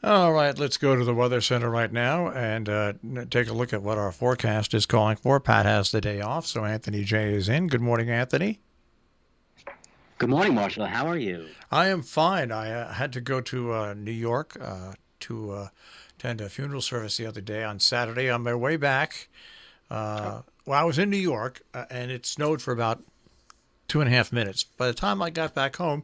All right, let's go to the Weather Center right now and take a look at what our forecast is calling for. Pat has the day off, so Anthony J is in. Good morning, Anthony. Good morning, Marshall. How are you? I am fine. I had to go to New York to attend a funeral service the other day on Saturday. On my way back, well, I was in New York and it snowed for about 2.5 minutes. By the time I got back home,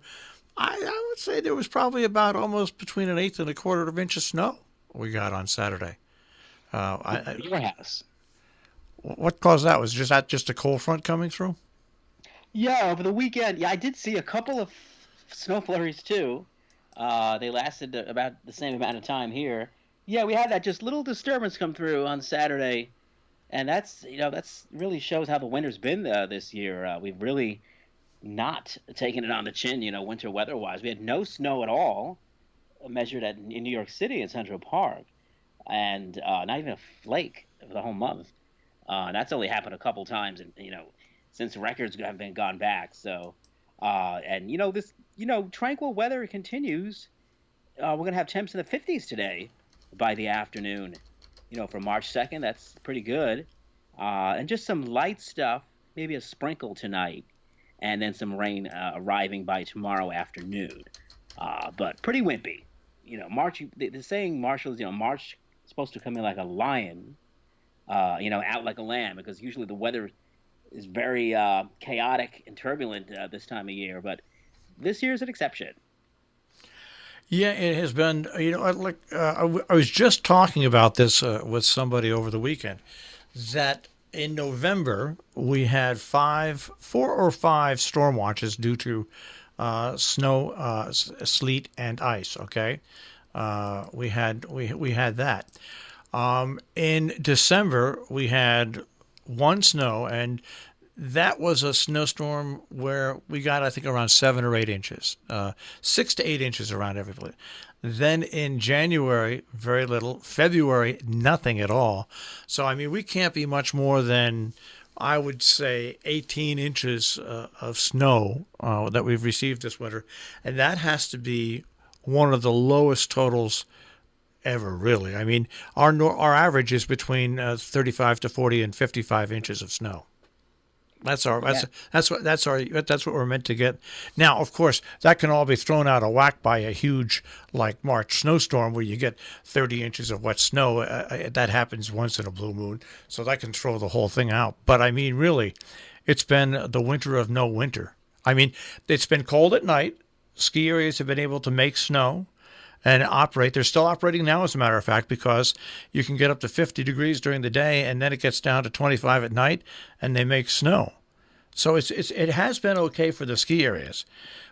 I would say there was probably about almost between an eighth and a quarter of an inch of snow we got on Saturday. Your house. What caused that? Was just that just a cold front coming through? Yeah, over the weekend. Yeah, I did see a couple of snow flurries too. They lasted about the same amount of time here. Yeah, we had that just little disturbance come through on Saturday, and that's really shows how the winter's been this year. We've really not taken it on the chin, winter weather-wise. We had no snow at all measured in New York City in Central Park, and not even a flake for the whole month. That's only happened a couple times, and since records have been gone back. So, and this, tranquil weather continues. We're gonna have temps in the 50s today by the afternoon. For March 2nd, that's pretty good. And just some light stuff, maybe a sprinkle tonight, and then some rain arriving by tomorrow afternoon. But pretty wimpy. March. They're saying Marshall's. March is supposed to come in like a lion. Out like a lamb, because usually the weather is very chaotic and turbulent this time of year. But this year is an exception. Yeah, it has been. I was just talking about this with somebody over the weekend. That in November we had four or five storm watches due to snow, sleet, and ice. Okay, we had that. In December we had one snow, and that was a snowstorm where we got, I think, around 7 or 8 inches, 6 to 8 inches around every place. Then in January, very little. February, nothing at all. So, I mean, we can't be much more than, I would say, 18 inches of snow that we've received this winter. And that has to be one of the lowest totals ever, really. I mean, our average is between 35 to 40 and 55 inches of snow. That's what we're meant to get. Now, of course, that can all be thrown out of whack by a huge, like, March snowstorm where you get 30 inches of wet snow. That happens once in a blue moon, so that can throw the whole thing out. But I mean, really, it's been the winter of no winter. I mean, it's been cold at night. Ski areas have been able to make snow and operate. They're still operating now, as a matter of fact, because you can get up to 50 degrees during the day, and then it gets down to 25 at night, and they make snow. So it has been okay for the ski areas,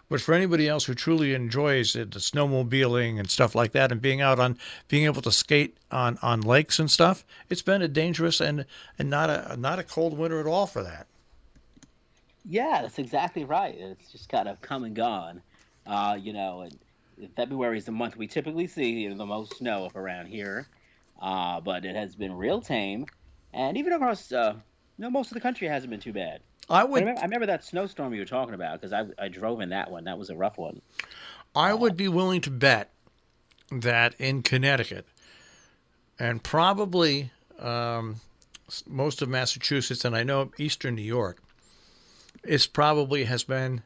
but for anybody else who truly enjoys the snowmobiling and stuff like that, and being able to skate on lakes and stuff, it's been a dangerous and not a cold winter at all for that. Yeah, that's exactly right. It's just kind of come and gone. And February is the month we typically see the most snow up around here, but it has been real tame, and even across most of the country hasn't been too bad. I I would remember, I remember that snowstorm you were talking about, because I drove in that one. That was a rough one. I would be willing to bet that in Connecticut and probably most of Massachusetts, and I know eastern New York, it probably has been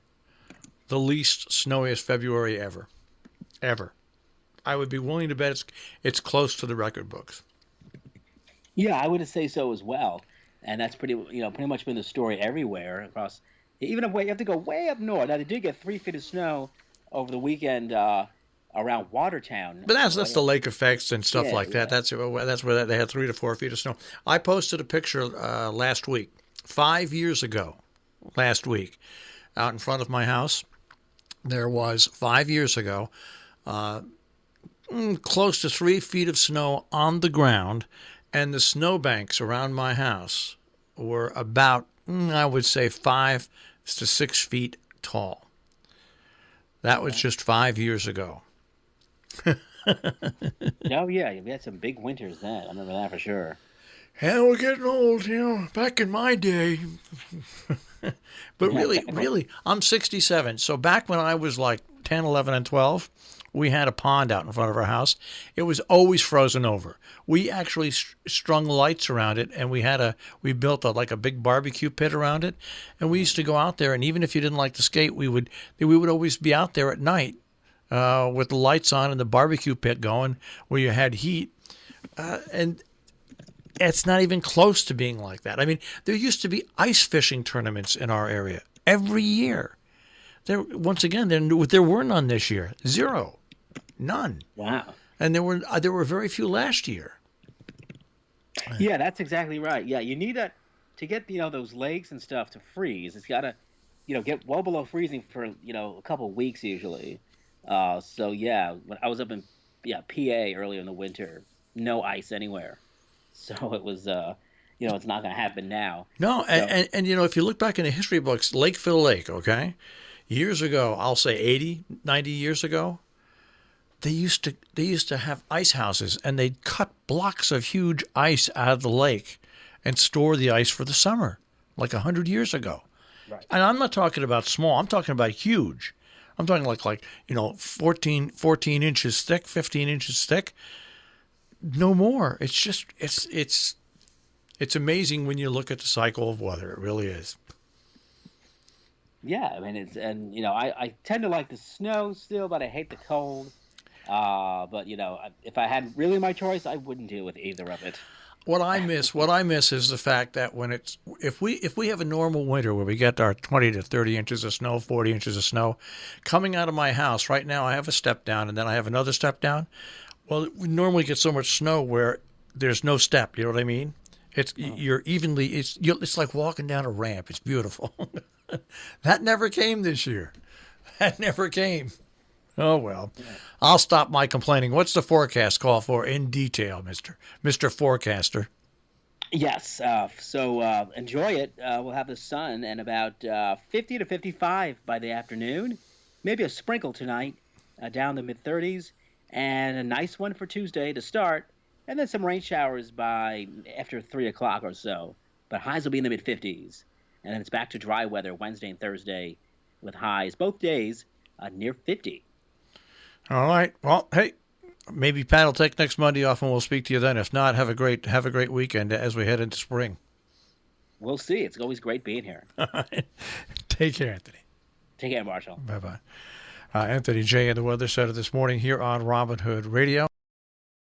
the least snowiest February ever. Ever. I would be willing to bet it's close to the record books. Yeah, I would say so as well. And that's pretty much been the story everywhere across. Even you have to go way up north. Now they did get 3 feet of snow over the weekend around Watertown. But that's the lake effects and stuff Yeah, like that. yeah. That's where they had 3 to 4 feet of snow. I posted a picture last week, 5 years ago, last week, out in front of my house. There was 5 years ago, close to 3 feet of snow on the ground, and the snowbanks around my house were about, I would say, 5 to 6 feet tall. That was just 5 years ago. Oh yeah, we had some big winters then. I remember that for sure. Yeah, we're getting old, back in my day. But really, I'm 67. So back when I was like 10, 11, and 12, we had a pond out in front of our house. It was always frozen over. We actually strung lights around it, and we built like a big barbecue pit around it. And we used to go out there, and even if you didn't like to skate, we would always be out there at night with the lights on and the barbecue pit going where you had heat. And it's not even close to being like that. I mean, there used to be ice fishing tournaments in our area every year. There were none this year. Zero. None. Wow. And there were very few last year. Yeah, that's exactly right. Yeah, you need that to get those lakes and stuff to freeze. It's got to get well below freezing for a couple of weeks usually. So yeah, when I was up in PA earlier in the winter, no ice anywhere. So it was it's not going to happen now. No, and if you look back in the history books, Lakeville Lake, okay, years ago, I'll say 80, 90 years ago, they used to have ice houses, and they'd cut blocks of huge ice out of the lake and store the ice for the summer, like 100 years ago. Right. And I'm not talking about small. I'm talking about huge. I'm talking like 14 inches thick, 15 inches thick. No more. It's just it's amazing when you look at the cycle of weather. It really is. Yeah, I mean I tend to like the snow still, but I hate the cold. But if I had really my choice, I wouldn't deal with either of it. What I miss is the fact that if we have a normal winter where we get our 20 to 30 inches of snow, 40 inches of snow, coming out of my house right now, I have a step down and then I have another step down. Well, we normally get so much snow where there's no step. You know what I mean? It's like walking down a ramp. It's beautiful. That never came this year. That never came. Oh, well, I'll stop my complaining. What's the forecast call for in detail, Mr. Forecaster? Yes. So enjoy it. We'll have the sun and about 50 to 55 by the afternoon. Maybe a sprinkle tonight down the mid-30s. And a nice one for Tuesday to start. And then some rain showers by after 3 o'clock or so. But highs will be in the mid-50s. And then it's back to dry weather Wednesday and Thursday with highs both days near 50. All right. Well, hey, maybe Pat will take next Monday off and we'll speak to you then. If not, have a great weekend as we head into spring. We'll see. It's always great being here. All right. Take care, Anthony. Take care, Marshall. Bye-bye. Anthony J. and the Weather Center this morning here on Robin Hood Radio.